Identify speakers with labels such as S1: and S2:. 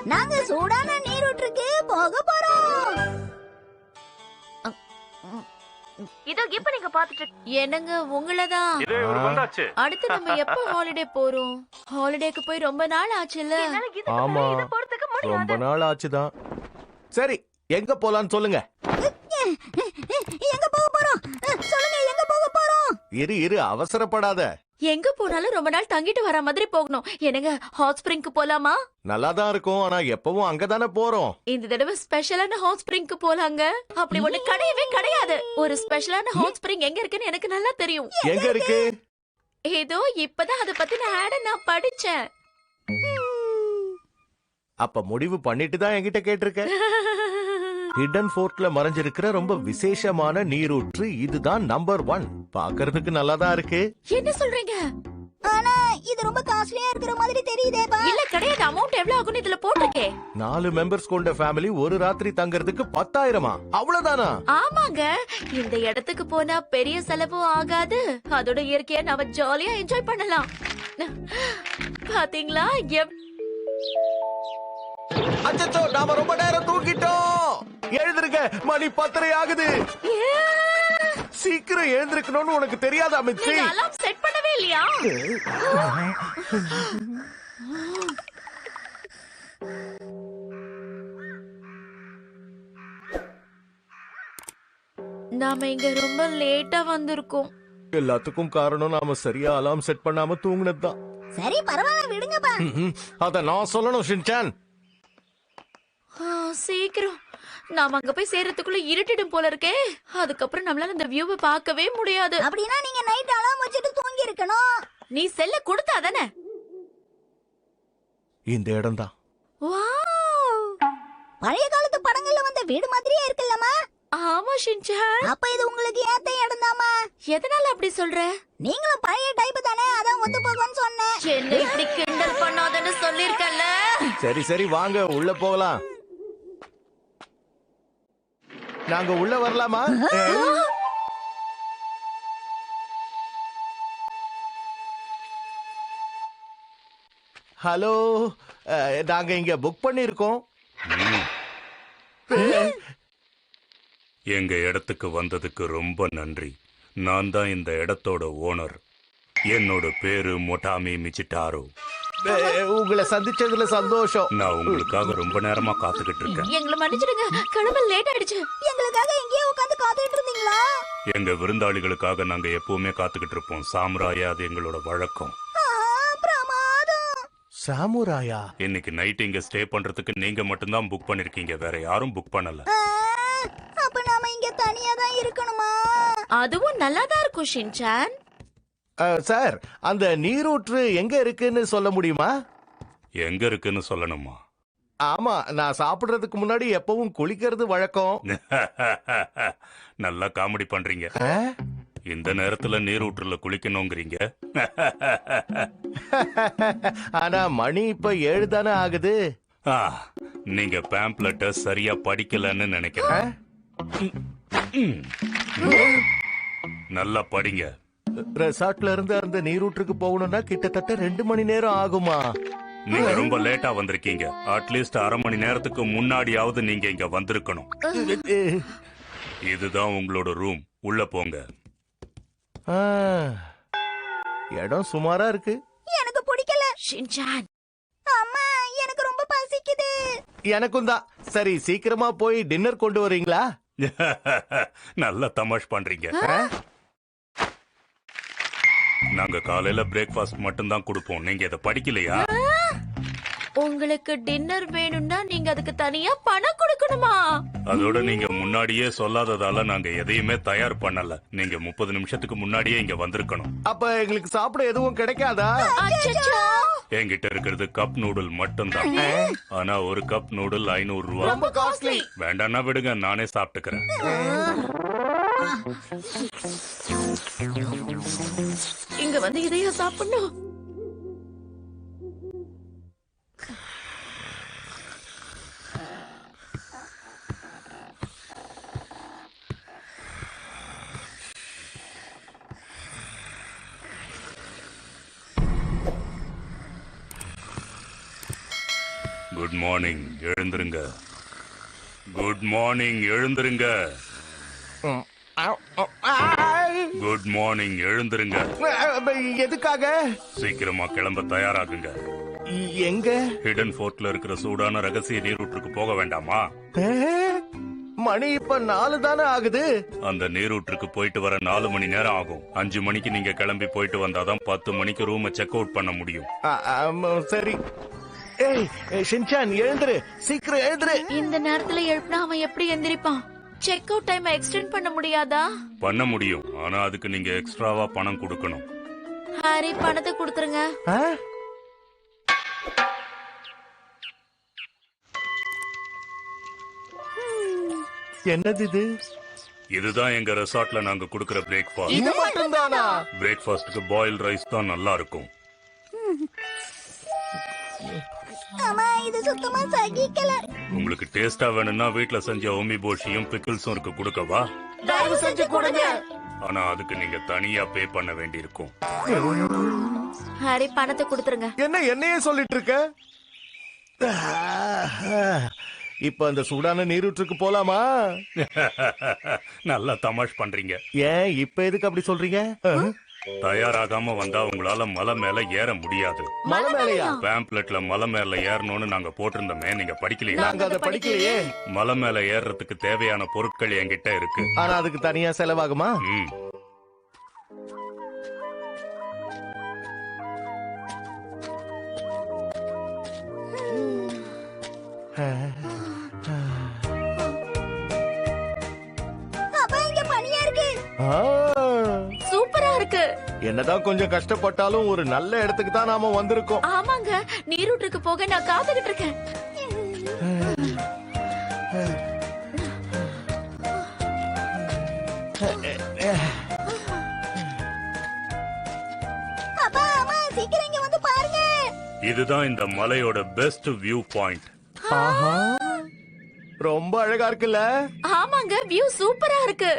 S1: நாங்க சூடான நீரூற்றுக்கு போக போறோம்.
S2: இதோ இப்ப நீங்க பாத்துட்டு
S3: என்னங்க உங்களதான். அடுத்து நம்ம எப்ப ஹாலிடே போறோம்? ஹாலிடேக்கு போய் ரொம்ப நாள் ஆச்சுல்ல.
S4: ஆமா ரொம்ப நாள் ஆச்சுதான். சரி எங்க போலான்னு சொல்லுங்க.
S1: எங்க போக போறோம் சொல்லுங்க, எங்க போக போறோம்?
S4: இரு அவசரப்படாத.
S3: எங்க போனாலும் ரொம்ப நாள் தங்கிட்டு வர மாதிரி போகணும். என்னங்க ஹாட் ஸ்பிரிங்க்கு போலாமா?
S4: நல்லாதான் இருக்கும், ஆனா எப்பவும் அங்கதானே போறோம்.
S3: இந்த தடவை ஸ்பெஷலான ஹாட் ஸ்பிரிங்க்கு போலாங்க. அப்படி ஒண்ணு கிடையவே கிடையாது. ஒரு ஸ்பெஷலான ஹாட் ஸ்பிரிங் எங்க இருக்குன்னு எனக்கு நல்லா தெரியும்.
S4: எங்க இருக்கு?
S3: ஏதோ இப்பதான் அத பத்தின ஆட நான் படிச்சேன்.
S4: அப்ப முடிவு பண்ணிட்டு தான் என்கிட்ட கேட்டிருக்க. ஹிடன் ஃபோர்ட்ல மறைஞ்சிருக்கிற ரொம்ப விசேஷமான நீரூற்று இதுதான் நம்பர் 1. பாக்குறதுக்கு நல்லாதான் இருக்கு.
S3: என்ன சொல்றீங்க?
S1: ஆனா இது ரொம்ப காஸ்ட்லியா இருக்கிற மாதிரி தெரியுதேப்பா.
S3: இல்ல கிடையாது. அமௌண்ட் எவ்வளவு ஆகும்னு இதுல போட்டிருக்கே.
S4: 4 மெம்பர்ஸ் கொண்ட ஃபேமிலி ஒரு ராத்திரி தங்கறதுக்கு 10,000. அவ்வளவுதானா?
S3: ஆமாங்க. இந்த இடத்துக்கு போனா பெரிய செலவும் ஆகாது. அதோட இயற்கையா நாம ஜாலியா என்ஜாய் பண்ணலாம். பாத்தீங்களா?
S4: அச்சச்சோ, நாம ரொம்ப நேரம் தூங்கிட்டோம். எழுந்திருங்க, மணி 10:30 ஆகுது. சீக்கிரம் எழுந்திருக்கணும்னு உனக்கு தெரியாதா மிச்சி?
S3: அலார்ம் செட் பண்ணவே இல்லையா? நாம இங்க ரொம்ப லேட்டா வந்திருக்கோம்.
S4: எல்லாத்துக்கும் காரணம் நாம சரியா அலார்ம் செட் பண்ணாம தூங்குனதுதான்.
S1: சரி பரவாயில்ல, விடுங்கப்பா.
S4: அத நான் சொல்லணும் ஷின்சான்.
S3: சீக்கிரம் நாம அங்க போய் சேர்றதுக்குள்ள இருட்டிடும் போல இருக்கே. அதுக்கப்புறம் நம்மளால இந்த வியூவை பார்க்கவே முடியாது.
S1: அப்படின்னா நீங்க நைட் அலார்ம் வச்சுட்டு தூங்கி இருக்கணும்.
S3: நீ செல்ல கொடுத்தாதானே?
S4: இந்த இடம் தான்.
S3: வாவ்,
S1: பழைய காலத்து படங்கள்ல வந்த வீடு மாதிரியே இருக்குல்லமா?
S3: ஆமா ஷின்சான்.
S1: அப்ப இது உங்களுக்கு ஏத்த இடம் தாமா.
S3: எதனால அப்படி சொல்ற?
S1: நீங்களும் பழைய டைப் தானே, அதான் ஒத்து போகும்னு சொன்னேன்.
S3: என்ன இப்படி கிண்டல் பண்ணாதன்னு சொல்லிருக்கல.
S4: சரி வாங்க உள்ள போகலாம். நாங்க உள்ள வரலாமா? ஹலோ, நாங்க இங்க புக் பண்ணிருக்கோம்.
S5: எங்க இடத்துக்கு வந்ததுக்கு ரொம்ப நன்றி. நான் தான் இந்த இடத்தோட ஓனர். என்னோட பேரு மொட்டாமி மிச்சிட்டாரோ.
S4: உங்களை சந்திச்சதுல சந்தோஷம்.
S5: நான் உங்களுக்காக ரொம்ப நேரமா காத்துக்கிட்டு இருக்கேன்.
S3: எங்களை மன்னிச்சிடுங்க, கிளம்ப லேட் ஆயிடுச்சு.
S1: எங்களுக்காக எங்கேயே உட்கார்ந்து காத்துட்டு இருந்தீங்களா?
S5: எங்க விருந்தாளிகளுக்காக நாங்க எப்பவுமே காத்துக்கிட்டு இருப்போம். சாம்ராயா, அது எங்களோட வழக்கம்.
S1: பிரமாதம்.
S4: சாமுராயா?
S5: இன்னைக்கு நைட் இங்க ஸ்டே பண்றதுக்கு நீங்க மட்டும்தான் புக் பண்ணிருக்கீங்க, வேற யாரும் புக் பண்ணல.
S1: அப்ப நாம இங்க தனியா தான் இருக்கணுமா?
S3: அதுவும் நல்லாதான் இருக்கும் ஷின்சான்.
S4: சார், அந்த நீரூற்று எங்க இருக்குன்னு சொல்ல முடியுமா?
S5: எங்க இருக்குன்னு சொல்லணுமா?
S4: ஆமா, நான் சாப்பிடுறதுக்கு முன்னாடி எப்பவும் குளிக்கிறது வழக்கம்.
S5: நல்லா காமெடி பண்றீங்க. இந்த நேரத்துல நீரூற்றுல குளிக்கணுங்கிறீங்க.
S4: ஆனா மணி இப்ப 7 தானே ஆகுது.
S5: நீங்க பேம்ப்லெட்ட சரியா படிக்கலன்னு நினைக்கிறேன். நல்லா படிங்க.
S4: ரெசார்ட்ல இருந்து அந்த நீரூற்றுக்கு போகணும்னா கிட்டத்தட்ட 2 மணி நேரம் ஆகுமா?
S5: நீங்க ரொம்ப லேட்டா வந்திருக்கீங்க. அட்லீஸ்ட் அரை மணி நேரத்துக்கு முன்னாடியாவது நீங்க இங்க வந்திருக்கணும். இதுதான் உங்களோட ரூம். உள்ள போங்க.
S4: இடம் சுமாரா இருக்கு.
S1: எனக்கு பிடிக்கல
S3: ஷின்சான்.
S1: அம்மா, எனக்கு ரொம்ப பசிக்குது.
S4: எனக்கும் தான். சரி, சீக்கிரமா போய் டின்னர் கொண்டு வரீங்களா?
S5: நல்லா தமாஷ் பண்றீங்க. நாங்க காலையில பிரேக்ஃபாஸ்ட் மட்டும் தான் கொடுப்போம். நீங்க இதை படிக்கலையா?
S3: உங்களுக்கு டின்னர் வேணும்னா நீங்க அதுக்கு தனியா பணம் கொடுக்கணுமா?
S5: அதோட நீங்க முன்னாடியே சொல்லாததால நாங்க எதையுமே தயார் பண்ணல. நீங்க 30 நிமிஷத்துக்கு முன்னாடியே இங்க வந்திருக்கணும்.
S4: அப்ப எங்களுக்கு சாப்பிட எதுவும் கிடைக்காதா?
S3: அச்சச்சோ.
S5: என்கிட்ட இருக்கிறது கப் நூடுல் மட்டும் தான். ஆனா ஒரு கப் நூடுல் 500 ரூபாய்.
S3: ரொம்ப காஸ்ட்லி.
S5: வேண்டாம்னா விடுங்க, நானே சாப்பிட்டுக்கிறேன்.
S3: இங்க வந்து இதையா சாப்பிடணும்?
S5: குட் மார்னிங், எழுந்திருங்க. குட் மார்னிங், எழுந்திருங்க. குட் மார்னிங், எழுந்திருங்க.
S4: எதுக்காக?
S5: சீக்கிரமா கிளம்ப தயாராகுங்க.
S4: எங்க?
S5: ஹிடன் ஃபோர்ட்ல இருக்கிற சூடான ரகசிய நீரூற்றுக்கு போக வேண்டாமா?
S4: மணி இப்ப 4 தானே ஆகுது.
S5: அந்த நீரூற்றுக்கு போயிட்டு வர 4 மணி நேரம் ஆகும். 5 மணிக்கு நீங்க கிளம்பி போயிட்டு வந்தாதான் 10 மணிக்கு ரூமை செக் அவுட் பண்ண முடியும்.
S4: சரி. ஏய் ஷின்சான், எழுந்துரு, சீக்கிரம் எழுந்துரு.
S3: இந்த நேரத்துல எழுப்பினா அவன் எப்படி எந்திரிப்பான்? செக் அவுட் டைம் எக்ஸ்டெண்ட் பண்ண முடியாதா?
S5: பண்ண முடியும், ஆனா அதுக்கு நீங்க எக்ஸ்ட்ராவா பணம் கொடுக்கணும்.
S3: ஹாரி, பணத்தை கொடுத்துருங்க.
S4: என்னது இது?
S5: இதுதான் எங்க ரெசார்ட்ல நாங்க கொடுக்கிற பிரேக்ஃபாஸ்ட்.
S4: இது மட்டும் தானா?
S5: பிரேக்ஃபாஸ்ட்க்கு பாயில் ரைஸ் தான் நல்லா இருக்கும்.
S1: ஆமா, இது சுத்தமா சகிக்கல.
S5: உங்களுக்கு டேஸ்டா வேணும்னா வீட்ல செஞ்ச ஓமி போஷியும் பிக்கிள்ஸும் இருக்கு, கொடுக்கவா?
S4: தயவு செஞ்சு கொடுங்க.
S5: ஆனா அதுக்கு நீங்க தனியா பே பண்ண வேண்டியிருக்கும்.
S3: ஹாரி, பணத்தை கொடுத்துருங்க.
S4: என்ன என்னையே சொல்லிட்டு இருக்க? இப்ப அந்த சூடான நீரூற்றுக்கு போலாமா?
S5: நல்லா தமாஷ் பண்றீங்க.
S4: ஏன் இப்ப எதுக்கு அப்படி சொல்றீங்க?
S5: தயாராகாம வந்தா உங்களால மலை மேல ஏற முடியாது.
S4: மலை மேலையா?
S5: பேம்ப்லெட்ல மலை மேல ஏறணும்னு நாங்க போட்டிருந்தோமே, நீங்க படிக்கலையா?
S4: நாங்க அதை படிக்கலையே.
S5: மலை மேல ஏறதுக்கு தேவையான பொருட்கள் என்கிட்ட இருக்கு.
S4: ஆனா அதுக்கு தனியா செலவாகுமா?
S5: ம்.
S1: அப்பா, இங்க பனியா இருக்கு.
S3: சூப்பரா இருக்கு.
S4: என்னதான் கொஞ்சம் கஷ்டப்பட்டாலும் ஒரு நல்ல இடத்துக்கு தான் நாம வந்திருக்கோம்.
S3: ஆமாங்க, நீரூற்றுக்கு போக நான் காத்துக்கிட்டு இருக்கேன்.
S1: அப்பா, அம்மா, சீக்கிரம் இங்க வந்து பாருங்க.
S5: இதுதான் இந்த மலையோட பெஸ்ட் வியூ பாயிண்ட்.
S4: ரொம்ப அழகா இருக்குல்ல?
S3: ஆமாங்க, வியூ சூப்பரா இருக்கு.